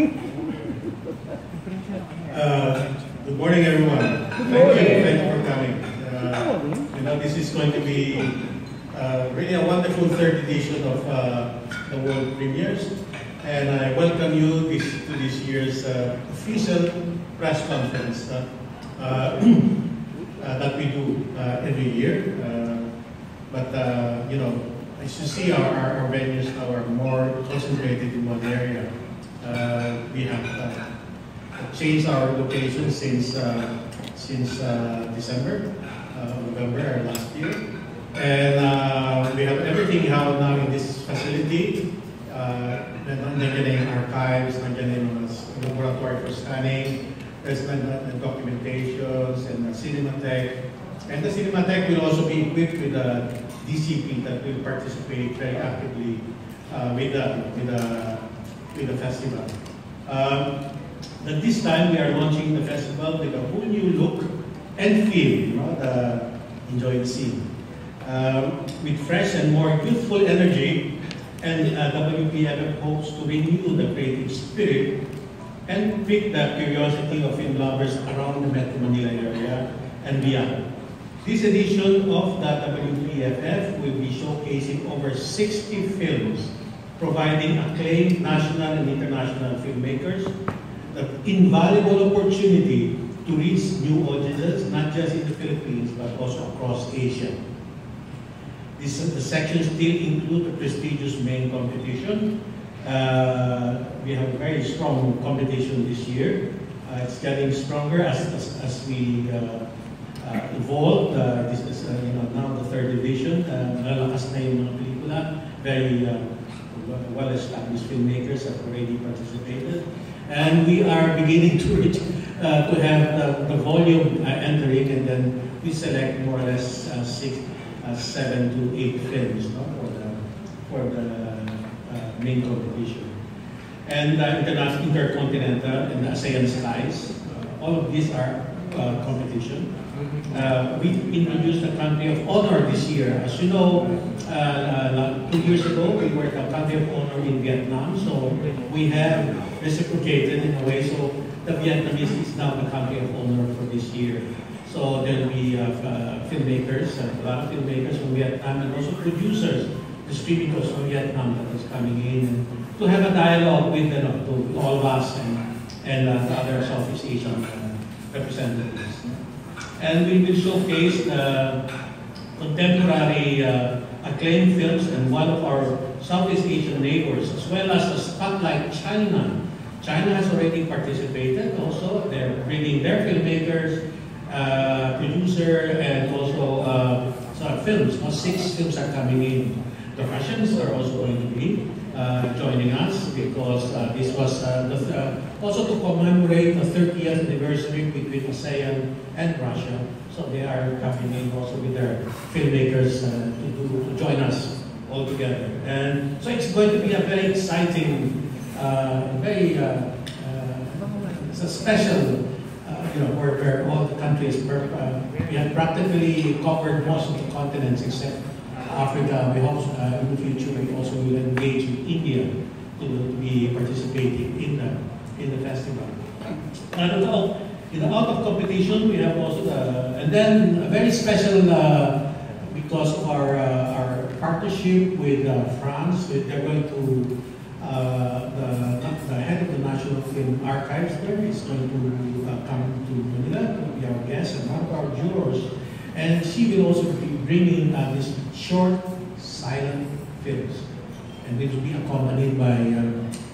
Good morning, everyone. Thank you for coming. This is going to be really a wonderful third edition of the World Premiers, and I welcome you to this year's official press conference that we do every year. As you see, our venues now are more concentrated in one area. We have changed our location since November last year, and we have everything held now in this facility. Nandiyan yung archives, nandiyan yung laboratory for scanning, there's documentations, and the Cinematheque. And the Cinematheque will also be equipped with a DCP that will participate very actively with the festival. But this time we are launching the festival with a whole new look and feel, enjoy the scene. With fresh and more youthful energy, and WPFF hopes to renew the creative spirit and pique the curiosity of film lovers around the Metro Manila area and beyond. This edition of the WPFF will be showcasing over 60 films, providing acclaimed national and international filmmakers the invaluable opportunity to reach new audiences, not just in the Philippines, but also across Asia. The sections still include the prestigious main competition. We have a very strong competition this year. It's getting stronger as we evolve. This is now the third edition. Malalakas na yung mga pelikula. Very well-established filmmakers have already participated. And we are beginning to have the volume entering, and then we select more or less 7 to 8 films for the main competition. And Intercontinental and the ASEAN Skies, all of these are competition. We introduced the Country of Honor this year. As you know, 2 years ago, we were the Country of Honor in Vietnam, so we have reciprocated in a way, so the Vietnamese is now the Country of Honor for this year. So then we have filmmakers, a lot of filmmakers from Vietnam, and also producers, distributors from Vietnam that is coming in, and to have a dialogue with to all of us and the other Southeast Asian representatives. And we will showcase contemporary acclaimed films and one of our Southeast Asian neighbors, as well as a spotlight China. China has already participated also. They're bringing their filmmakers, producer, and also films. Now 6 films are coming in. The Russians are also going to be joining us because this was also to commemorate the 30th anniversary between ASEAN and Russia. So they are coming in also with their filmmakers to join us all together. And so it's going to be a very exciting, it's a special, where all the countries, we have practically covered most of the continents except Africa. We hope in the future we also will engage with India to be participating in the festival. Out of competition, we have also and then a very special because of our partnership with France. They're going to the head of the National Film Archives there is going to come to Manila to be our guest and one of our jurors. And she will also be bringing these short, silent films. And they will be accompanied by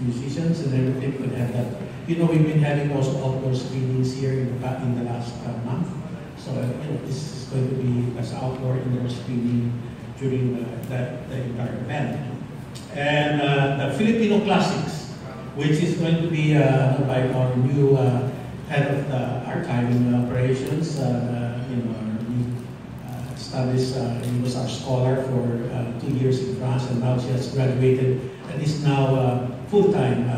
musicians, and everything could have that. We've been having also outdoor screenings here in the last month. So this is going to be as outdoor indoor screening during the entire event. And the Filipino Classics, which is going to be by our new head of the archiving operations, he was our scholar for 2 years in France, and now she has graduated and is now full-time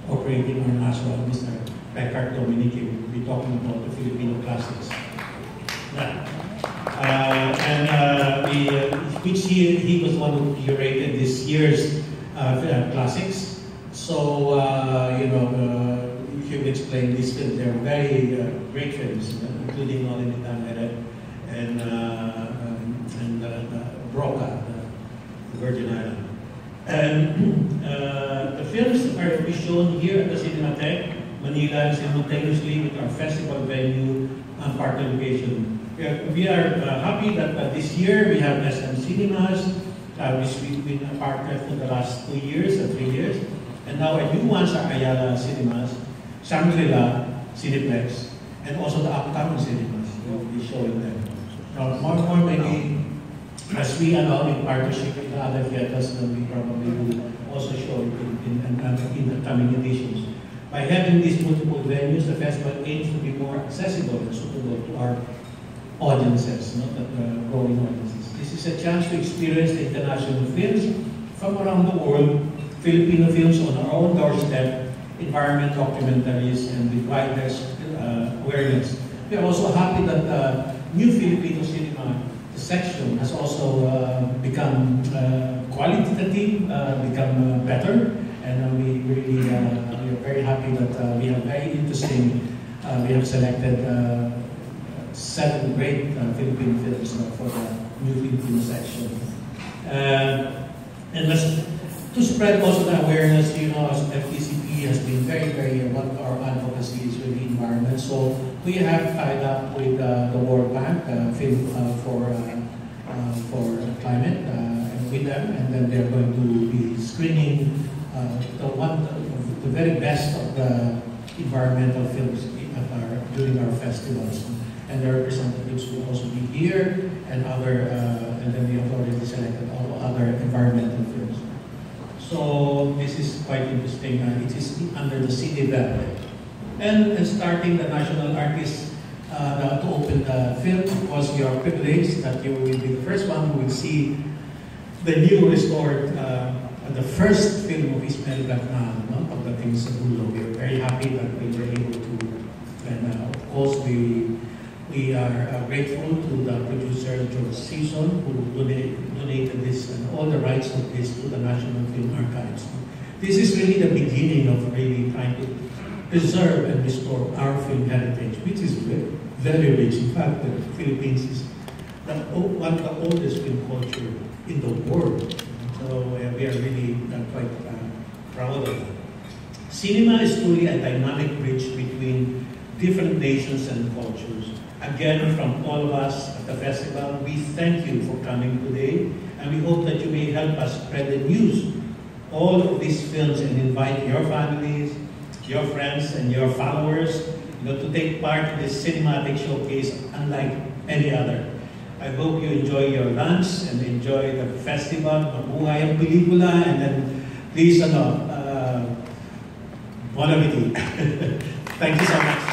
operating our national. Mr. Pecart Dominique will be talking about the Filipino Classics. Which he was one who curated this year's classics. So explain these films. They're very great films, including Noli Me Tangere and Broca, the Virgin Island. And the films are to be shown here at the Cinematheque Manila simultaneously with our festival venue and partner location. We are happy that this year we have SM Cinemas, which we've been a partner for the last 2 years or 3 years. And now our new ones are Ayala Cinemas, Shangri-La Cineplex, and also the Uptown Cinemas. We'll be showing them. Now, more maybe, as we allow in partnership with the other theaters, then we probably will also show it in the coming editions. By having these multiple venues, the festival aims to be more accessible and suitable to our audiences, not the growing audiences. This is a chance to experience the international films from around the world, Filipino films on our own doorstep, environment documentaries, and with widest awareness. We are also happy that the new Filipino cinema section has also become qualitative, become better, and we are very happy that we have very interesting, we have selected 7 great Filipino films for the new Filipino section. And to spread also the awareness, you know, as FTCP has been very, what our advocacy is with the environment. So we have tied up with the World Bank, Film for Climate, and with them, and then they're going to be screening the very best of the environmental films during our festivals. And the representatives will also be here, and then we have already selected all other environmental films. So this is quite interesting. It is under the CINIVEP. And starting the National Artists to open the film, of course, we are privileged that you will be the first one who will see the new restored, the first film of Ismael Gagnan, no? Pagdating sa Dulo. We are very happy that we were able to, and of course, we are grateful to the producer, George Season, who donated this and all the rights of this to the National Film Archives. This is really the beginning of really trying to preserve and restore our film heritage, which is very rich. In fact, the Philippines is one of the oldest film culture in the world. So we are really quite proud of it. Cinema is truly a dynamic bridge between different nations and cultures. Again, from all of us at the festival, we thank you for coming today, and we hope that you may help us spread the news, all of these films, and invite your families, your friends, and your followers, to take part in this cinematic showcase unlike any other. I hope you enjoy your lunch and enjoy the festival, mabuhay ang pelikula, and then please, bon appetit. Thank you so much.